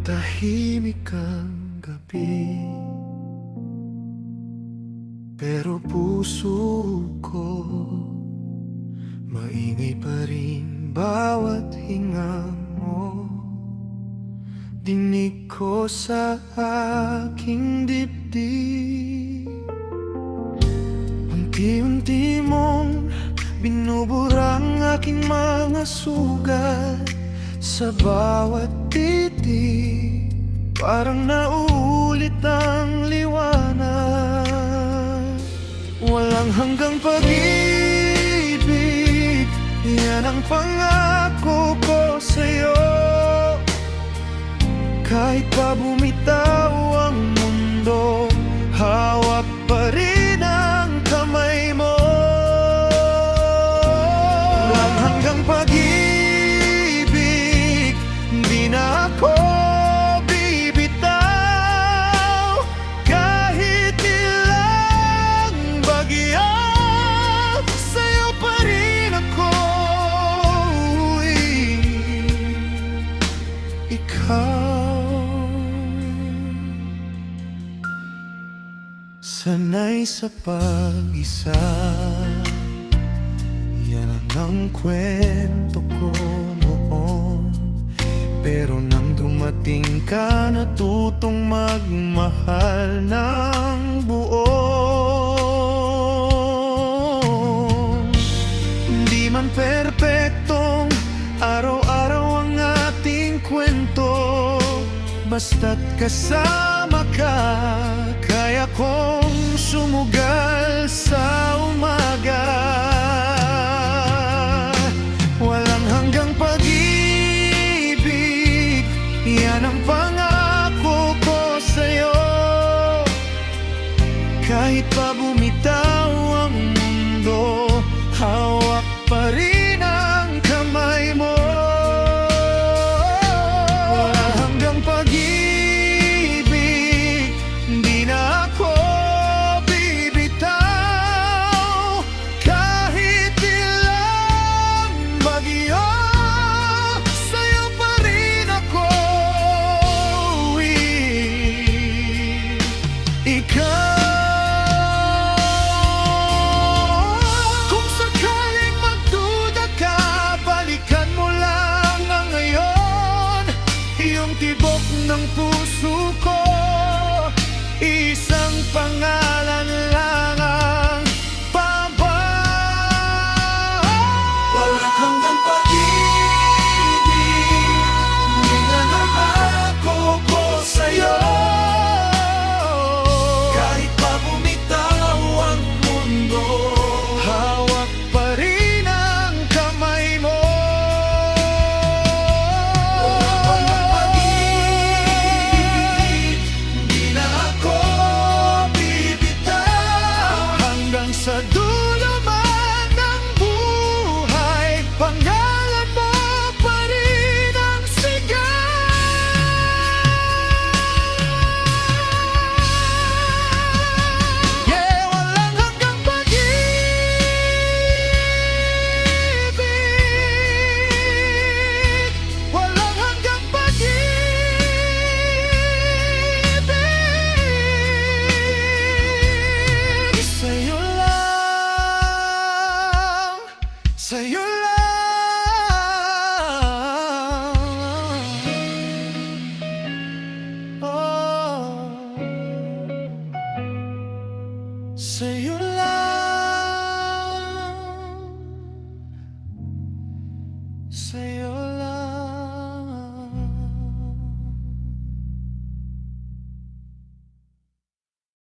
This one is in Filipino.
Tahimik ang gabi, pero puso ko maingay pa rin bawat hinga mo. Dinig ko sa aking dibdib, unti-unti mong binuburang aking mga sugat. Sa bawat titig, parang nauulit ang liwanag. Walang hanggang pag-ibig, yan ang pangako ko sa'yo. Kahit pa bumitaw ang mundo, hawak pa rin ang kamay mo. Walang hanggang pag-ibig, di na ako bibitaw. Kahit ilang bagyo, sa'yo pa rin ako. Ikaw, sanay sa pag-isa, yan ang kwento ko noon. Pero nang dumating ka, natutong magmahal ng buo. Hindi man perpektong araw-araw ang ating kwento, basta't kasama ka, kaya kong sumugal sa umaga. Walang hanggang pag-ibig, yan ang pangako ko sa'yo. Kahit pa bumitaw ang mundo, hawak pa rin ang kamay mo. Walang hanggang pag-ibig, di na ako bibitaw. Kahit ilang bagyo, sa'yo pa rin ako. Ikaw, kung sakaling magduda ka, balikan mo lang ang ngayon. Yung tibok ng puso ko, isang pangalan lang ang pababa. Walang hanggang pag-ibig, di na nangako ko sa'yo. Kahit pa bumitaw ang mundo, hawak pa rin ang kamay mo. Walang pag-ibig, di na ako bibitaw. Hanggang sa dulo man ng buhay, pangalan mo pa rin ang sigaw. Yeah, walang hanggang pag-ibig, walang hanggang pag-ibig. Sa'yo lang, sa'yo lang. Oh, sa'yo lang, sa'yo